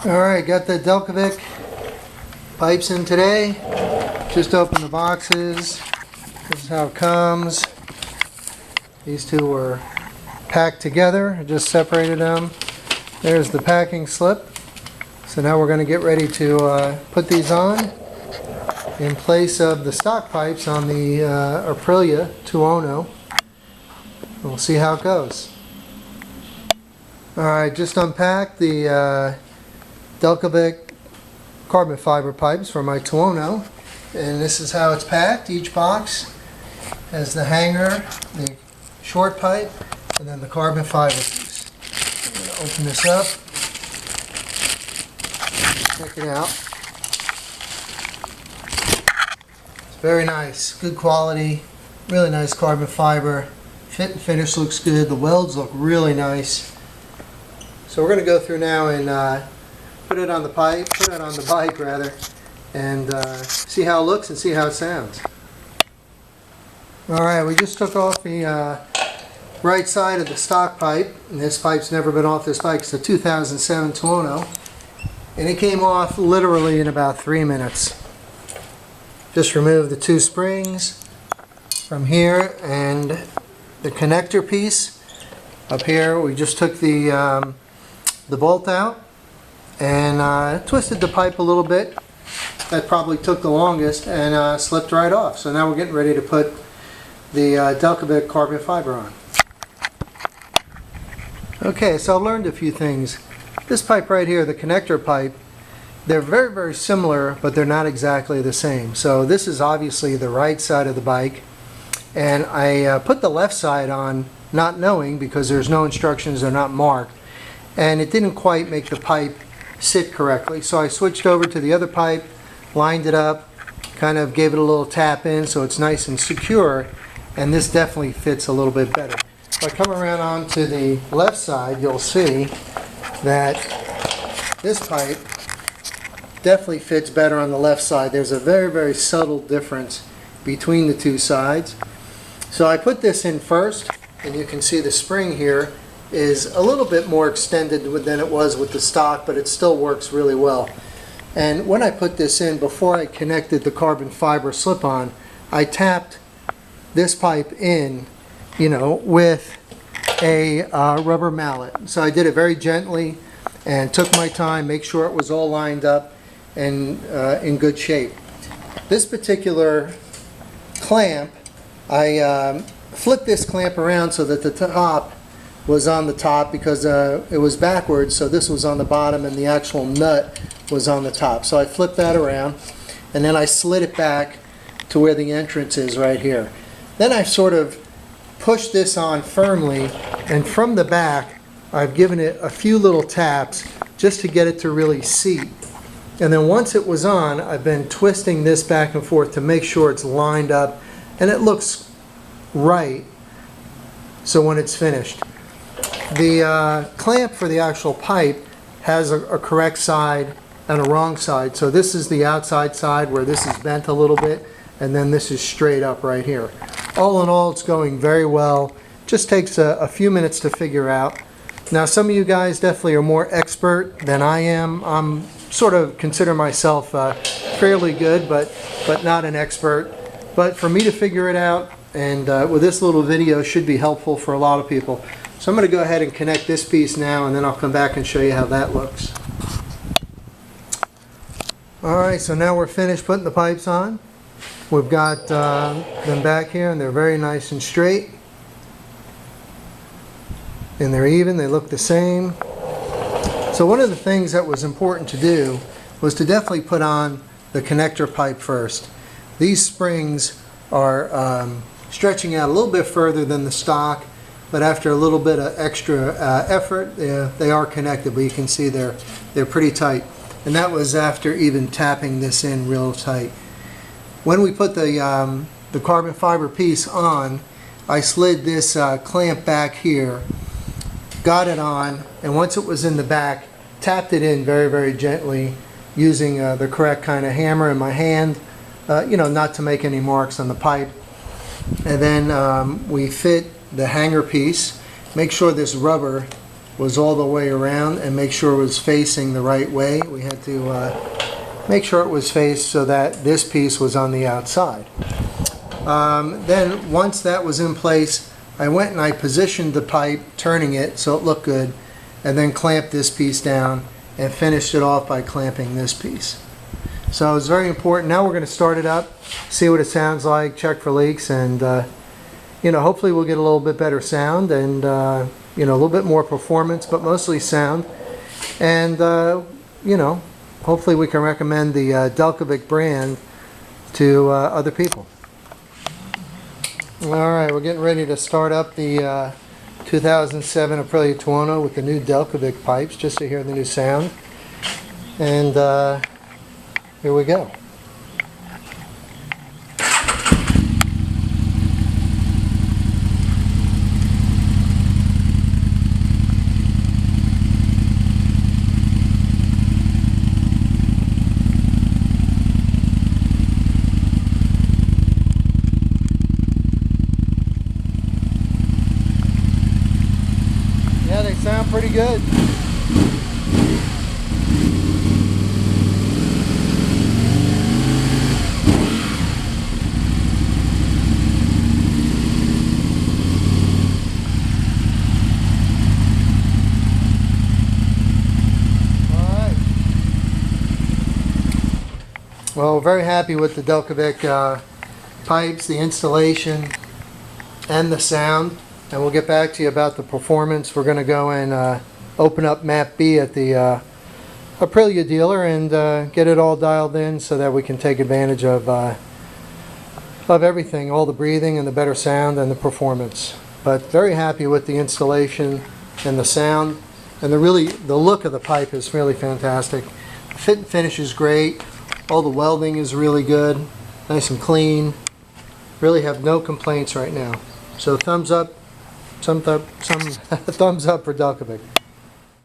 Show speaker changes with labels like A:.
A: Alright, got the Delkavic pipes in today. Just opened the boxes. This is how it comes. These two were packed together. I just separated them. There's the packing slip. So now we're going to get ready to put these on in place of the stock pipes on the Aprilia Tuono. We'll see how it goes. Alright, just unpacked the Delkavic Carbon Fiber pipes for my Tuono, and this is how it's packed. Each box has the hanger, the short pipe, and then the carbon fiber piece. I'm going to open this up. Check it out. It's very nice, good quality, really nice carbon fiber. Fit and finish looks good. The welds look really nice. So we're going to go through now and put it on the bike rather, and see how it looks and see how it sounds. Alright, we just took off the right side of the stock pipe, and this pipe's never been off this bike. It's a 2007 Tuono, and it came off literally in about 3 minutes. Just removed the two springs from here and the connector piece up here. We just took the bolt out and twisted the pipe a little bit. That probably took the longest, and slipped right off. So now we're getting ready to put the Delkavic carbon fiber on. Okay, so I learned a few things. This pipe right here, the connector pipe, they're very, very similar, but they're not exactly the same. So this is obviously the right side of the bike, and I put the left side on not knowing, because there's no instructions, they're not marked, and it didn't quite make the pipe sit correctly. So I switched over to the other pipe, lined it up, kind of gave it a little tap in so it's nice and secure, and this definitely fits a little bit better. If I come around onto the left side, you'll see that this pipe definitely fits better on the left side. There's a very, very subtle difference between the two sides. So I put this in first, and you can see the spring here is a little bit more extended than it was with the stock, but it still works really well. And when I put this in, before I connected the carbon fiber slip-on, I tapped this pipe in, with a rubber mallet. So I did it very gently and took my time, make sure it was all lined up and in good shape. This particular clamp, I flipped this clamp around so that the top was on the top, because it was backwards, so this was on the bottom and the actual nut was on the top. So I flipped that around, and then I slid it back to where the entrance is right here. Then I sort of pushed this on firmly, and from the back I've given it a few little taps just to get it to really seat. And then once it was on, I've been twisting this back and forth to make sure it's lined up and it looks right, so when it's finished. The clamp for the actual pipe has a correct side and a wrong side. So this is the outside side where this is bent a little bit, and then this is straight up right here. All in all, it's going very well. Just takes a few minutes to figure out. Now, some of you guys definitely are more expert than I am. I'm sort of consider myself fairly good, but not an expert. But for me to figure it out, and with this little video, should be helpful for a lot of people. So I'm going to go ahead and connect this piece now, and then I'll come back and show you how that looks. Alright, so now we're finished putting the pipes on. We've got them back here, and they're very nice and straight. And they're even, they look the same. So one of the things that was important to do was to definitely put on the connector pipe first. These springs are stretching out a little bit further than the stock, but after a little bit of extra effort, they are connected, but you can see they're pretty tight. And that was after even tapping this in real tight. When we put the carbon fiber piece on, I slid this clamp back here, got it on, and once it was in the back, tapped it in very, very gently using the correct kind of hammer in my hand, not to make any marks on the pipe. And then we fit the hanger piece, make sure this rubber was all the way around and make sure it was facing the right way. We had to make sure it was faced so that this piece was on the outside. Then once that was in place, I went and I positioned the pipe, turning it so it looked good, and then clamped this piece down and finished it off by clamping this piece. So it's very important. Now we're going to start it up, see what it sounds like, check for leaks, and hopefully we'll get a little bit better sound and a little bit more performance, but mostly sound. And hopefully we can recommend the Delkavic brand to other people. Alright, we're getting ready to start up the 2007 Aprilia Tuono with the new Delkavic pipes, just to hear the new sound. And here we go. Yeah, they sound pretty good. Well, we're very happy with the Delkavic pipes, the installation, and the sound. And we'll get back to you about the performance. We're going to go and open up map B at the Aprilia dealer and get it all dialed in so that we can take advantage of everything, all the breathing and the better sound and the performance. But very happy with the installation and the sound, and the look of the pipe is really fantastic. The fit and finish is great. All the welding is really good, nice and clean. Really have no complaints right now. So thumbs up, thumbs up for Delkavic.